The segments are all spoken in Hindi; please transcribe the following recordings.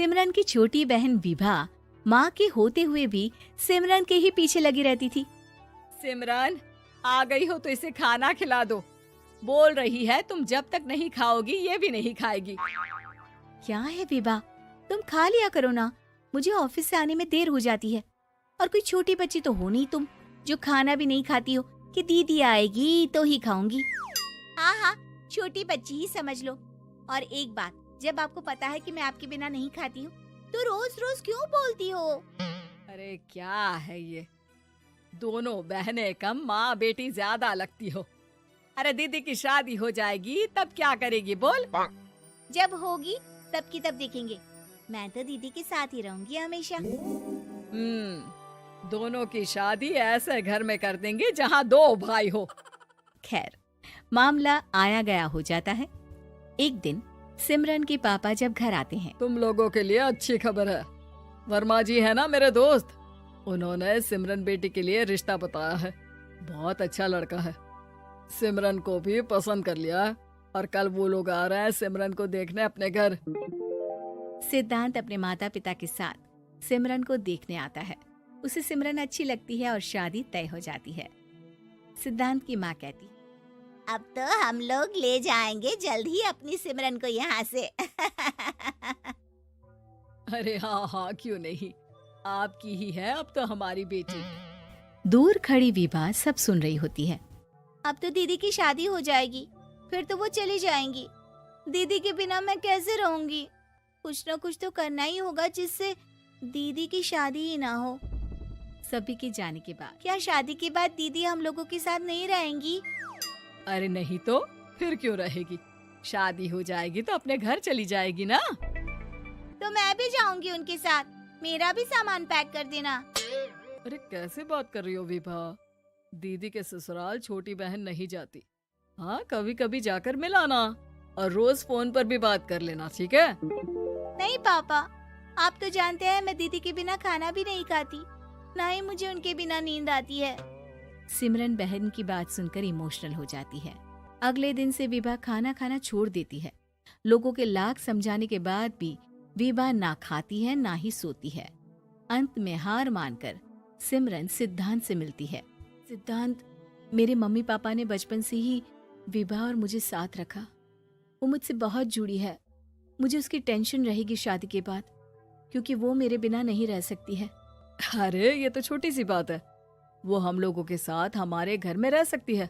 सिमरन की छोटी बहन विभा माँ के होते हुए भी सिमरन के ही पीछे लगी रहती थी। सिमरन, आ गई हो तो इसे खाना खिला दो। बोल रही है तुम जब तक नहीं खाओगी ये भी नहीं खाएगी। क्या है विभा, तुम खा लिया करो ना, मुझे ऑफिस से आने में देर हो जाती है। और कोई छोटी बच्ची तो हो नहीं तुम जो खाना भी नहीं खाती हो कि दीदी आएगी तो ही खाऊंगी। हाँ हाँ, छोटी बच्ची ही समझ लो। और एक बात, जब आपको पता है कि मैं आपके बिना नहीं खाती हूँ तो रोज रोज क्यों बोलती हो? अरे क्या है ये, दोनों बहनें कम माँ बेटी ज्यादा लगती हो। अरे दीदी की शादी हो जाएगी तब क्या करेगी बोल? जब होगी तब की तब देखेंगे। मैं तो दीदी के साथ ही रहूंगी हमेशा। दोनों की शादी ऐसे घर में कर देंगे जहाँ दो भाई हो। खैर, मामला आया गया हो जाता है। एक दिन सिमरन के पापा जब घर आते हैं। तुम लोगों के लिए अच्छी खबर है। वर्मा जी है ना मेरे दोस्त, उन्होंने सिमरन बेटी के लिए रिश्ता बताया है। बहुत अच्छा लड़का है, सिमरन को भी पसंद कर लिया है और कल वो लोग आ रहे हैं सिमरन को देखने अपने घर। सिद्धांत अपने माता पिता के साथ सिमरन को देखने आता है। उसे सिमरन अच्छी लगती है और शादी तय हो जाती है। सिद्धांत की माँ कहती, अब तो हम लोग ले जाएंगे जल्द ही अपनी सिमरन को यहाँ से। अरे हाँ हाँ, क्यों नहीं, आपकी ही है अब तो हमारी बेटी। दूर खड़ी विभा सब सुन रही होती है। अब तो दीदी की शादी हो जाएगी, फिर तो वो चली जाएंगी। दीदी के बिना मैं कैसे रहूंगी? कुछ न कुछ तो करना ही होगा जिससे दीदी की शादी ही ना हो। सभी के जाने के बाद क्या शादी के बाद दीदी हम लोगों के साथ नहीं रहेंगी? अरे नहीं तो फिर क्यों रहेगी, शादी हो जाएगी तो अपने घर चली जाएगी ना। तो मैं भी जाऊंगी उनके साथ, मेरा भी सामान पैक कर देना। अरे कैसे बात कर रही हो विभा, दीदी के ससुराल छोटी बहन नहीं जाती। हाँ, कभी कभी जाकर मिलाना और रोज फोन पर भी बात कर लेना, ठीक है? नहीं पापा, आप तो जानते हैं मैं दीदी के बिना खाना भी नहीं खाती, ना ही मुझे उनके बिना नींद आती है। सिमरन बहन की बात सुनकर इमोशनल हो जाती है। अगले दिन से विभा खाना खाना छोड़ देती है। लोगों के लाख समझाने के बाद भी विभा ना खाती है ना ही सोती है। अंत में हार मानकर सिमरन सिद्धांत से मिलती है। सिद्धांत, मेरे मम्मी पापा ने बचपन से ही विभा और मुझे साथ रखा। वो मुझसे बहुत जुड़ी है। मुझे उसकी टेंशन रहेगी शादी के बाद, क्योंकि वो मेरे बिना नहीं रह सकती है। अरे ये तो छोटी सी बात है, वो हम लोगों के साथ हमारे घर में रह सकती है।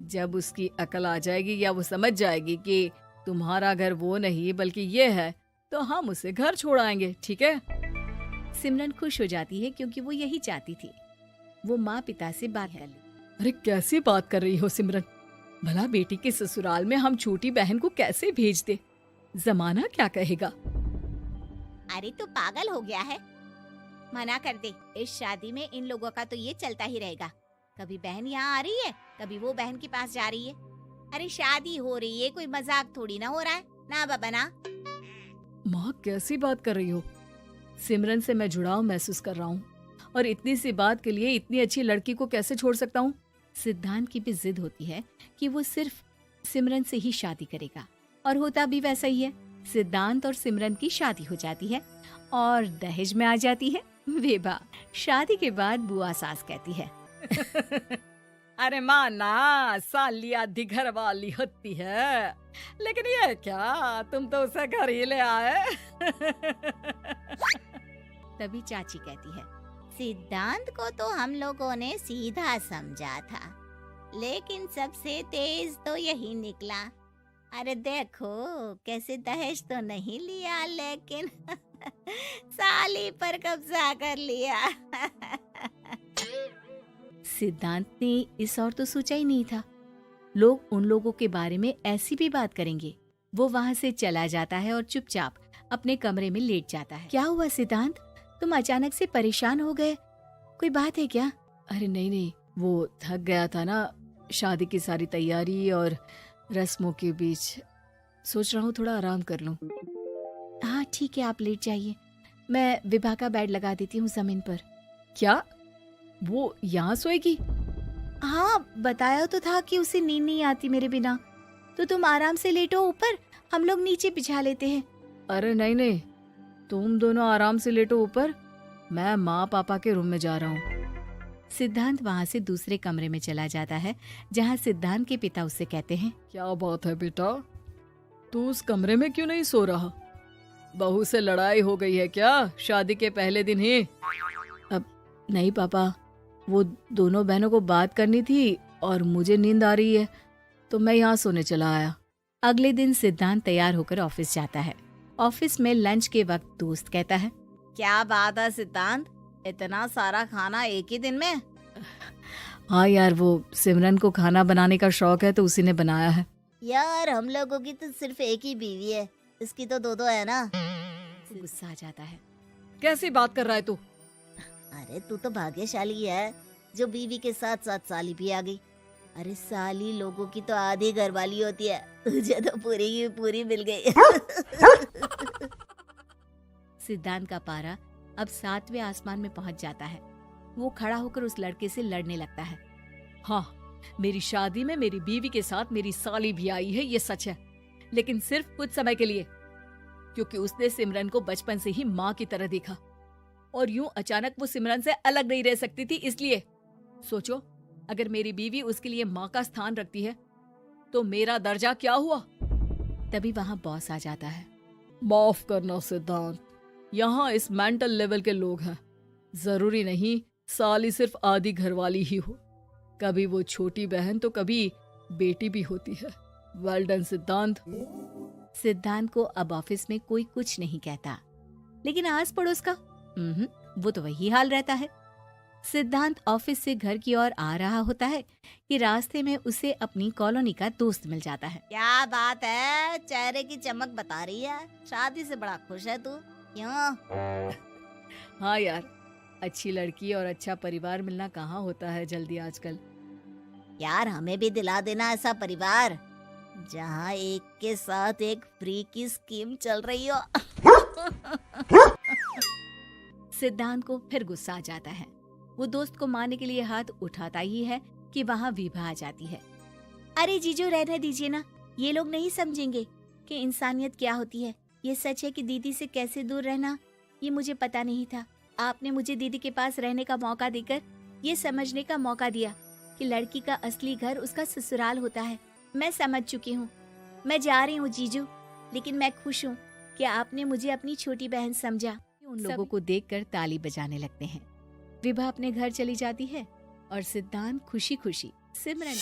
जब उसकी अकल आ जाएगी या वो समझ जाएगी कि तुम्हारा घर वो नहीं बल्कि ये है, तो हम उसे घर छोड़ आएंगे, ठीक है? सिमरन खुश हो जाती है क्योंकि वो यही चाहती थी। वो माँ पिता से बात कर ली। अरे कैसी बात कर रही हो सिमरन, भला बेटी के ससुराल में हम छोटी बहन को कैसे भेज दे? जमाना क्या कहेगा? अरे तू पागल हो गया है, मना कर दे। इस शादी में इन लोगों का तो ये चलता ही रहेगा। कभी बहन यहाँ आ रही है, कभी वो बहन के पास जा रही है। अरे शादी हो रही है, कोई मजाक थोड़ी ना हो रहा है ना बाबा ना। माँ कैसी बात कर रही हो? सिमरन से मैं जुड़ाव महसूस कर रहा हूँ और इतनी सी बात के लिए इतनी अच्छी लड़की को कैसे छोड़ सकता हूँ? सिद्धांत की भी जिद होती है कि वो सिर्फ सिमरन से ही शादी करेगा, और होता भी वैसा ही है। सिद्धांत और सिमरन की शादी हो जाती है और दहेज में आ जाती है विभा। शादी के बाद बुआ सास कहती है, अरे माँ ना, साली आधी घर वाली होती है, लेकिन ये क्या, तुम तो उसे घर ही ले आए। तभी चाची कहती है, सिद्धांत को तो हम लोगों ने सीधा समझा था, लेकिन सबसे तेज तो यही निकला। अरे देखो कैसे दहेज तो नहीं लिया, लेकिन साली पर कब्जा कर लिया। सिद्धांत ने इस और तो सोचा ही नहीं था, लोग उन लोगों के बारे में ऐसी भी बात करेंगे। वो वहाँ से चला जाता है और चुपचाप अपने कमरे में लेट जाता है। क्या हुआ सिद्धांत, तुम अचानक से परेशान हो गए, कोई बात है क्या? अरे नहीं, वो थक गया था ना, शादी की सारी तैयारी और रस्मों के बीच, सोच रहा हूँ थोड़ा आराम कर लूँ। हाँ ठीक है, आप लेट जाइए, मैं विभा का बेड लगा देती हूँ जमीन पर। क्या वो यहाँ सोएगी? हाँ, बताया तो था कि उसे नींद नहीं आती मेरे बिना, तो तुम आराम से लेटो ऊपर, हम लोग नीचे बिछा लेते हैं। अरे नहीं, तुम दोनों आराम से लेटो ऊपर, मैं माँ पापा के रूम में जा रहा हूँ। सिद्धांत वहाँ से दूसरे कमरे में चला जाता है जहाँ सिद्धांत के पिता उससे कहते हैं, क्या बात है बेटा, तू उस कमरे में क्यों नहीं सो रहा? बहू से लड़ाई हो गई है क्या शादी के पहले दिन ही? अब नहीं पापा, वो दोनों बहनों को बात करनी थी और मुझे नींद आ रही है तो मैं यहाँ सोने चला आया। अगले दिन सिद्धांत तैयार होकर ऑफिस जाता है। ऑफिस में लंच के वक्त दोस्त कहता है, क्या बात है सिद्धांत, इतना सारा खाना एक ही दिन में? हाँ यार, वो सिमरन को खाना बनाने का शौक है तो उसी ने बनाया है। यार हम लोगों की तो सिर्फ एक ही बीवी है, इसकी तो दो है ना। गुस्सा आ जाता है। कैसी बात कर रहा है तू? अरे तू तो भाग्यशाली है जो बीवी के साथ साथ साली भी आ गई। अरे साली लोगों की तो आधी घरवाली होती है, तुझे तो पूरी की पूरी मिल गई। सिद्धांत का पारा अब 7वें आसमान में पहुंच जाता है। वो खड़ा होकर उस लड़के से लड़ने लगता है। हाँ, मेरी शादी में मेरी बीवी के साथ मेरी साली भी आई है, ये सच है, लेकिन सिर्फ कुछ समय के लिए, क्योंकि उसने सिमरन को बचपन से ही माँ की तरह देखा और यूं अचानक वो सिमरन से अलग नहीं रह सकती थी। इसलिए सोचो, अगर मेरी बीवी उसके लिए माँ का स्थान रखती है तो मेरा दर्जा क्या हुआ? तभी वहाँ बॉस आ जाता है। माफ करना सिद्धांत, यहाँ इस मेंटल लेवल के लोग हैं, जरूरी नहीं साली सिर्फ आधी घरवाली ही हो, कभी वो छोटी बहन तो कभी बेटी भी होती है। वेल डन सिद्धांत। सिद्धांत को अब ऑफिस में कोई कुछ नहीं कहता, लेकिन आस पड़ोस का वो तो वही हाल रहता है। सिद्धांत ऑफिस से घर की ओर आ रहा होता है कि रास्ते में उसे अपनी कॉलोनी का दोस्त मिल जाता है। क्या बात है, चेहरे की चमक बता रही है, शादी से बड़ा खुश है तू, क्यों? हाँ यार, अच्छी लड़की और अच्छा परिवार मिलना कहाँ होता है जल्दी आजकल। यार हमें भी दिला देना ऐसा परिवार जहाँ एक के साथ एक फ्री की स्कीम चल रही हो। सिद्धांत को फिर गुस्सा आ जाता है। वो दोस्त को मारने के लिए हाथ उठाता ही है कि वहाँ विभा आ जाती है। अरे जीजू, रहने दीजिए ना, ये लोग नहीं समझेंगे कि इंसानियत क्या होती है। ये सच है कि दीदी से कैसे दूर रहना, ये मुझे पता नहीं था। आपने मुझे दीदी के पास रहने का मौका देकर ये समझने का मौका दिया कि लड़की का असली घर उसका ससुराल होता है। मैं समझ चुकी हूँ, मैं जा रही हूँ जीजू, लेकिन मैं खुश हूँ कि आपने मुझे अपनी छोटी बहन समझा। उन लोगों को देखकर ताली बजाने लगते हैं। विभा अपने घर चली जाती है और सिद्धांत खुशी खुशी सिमरन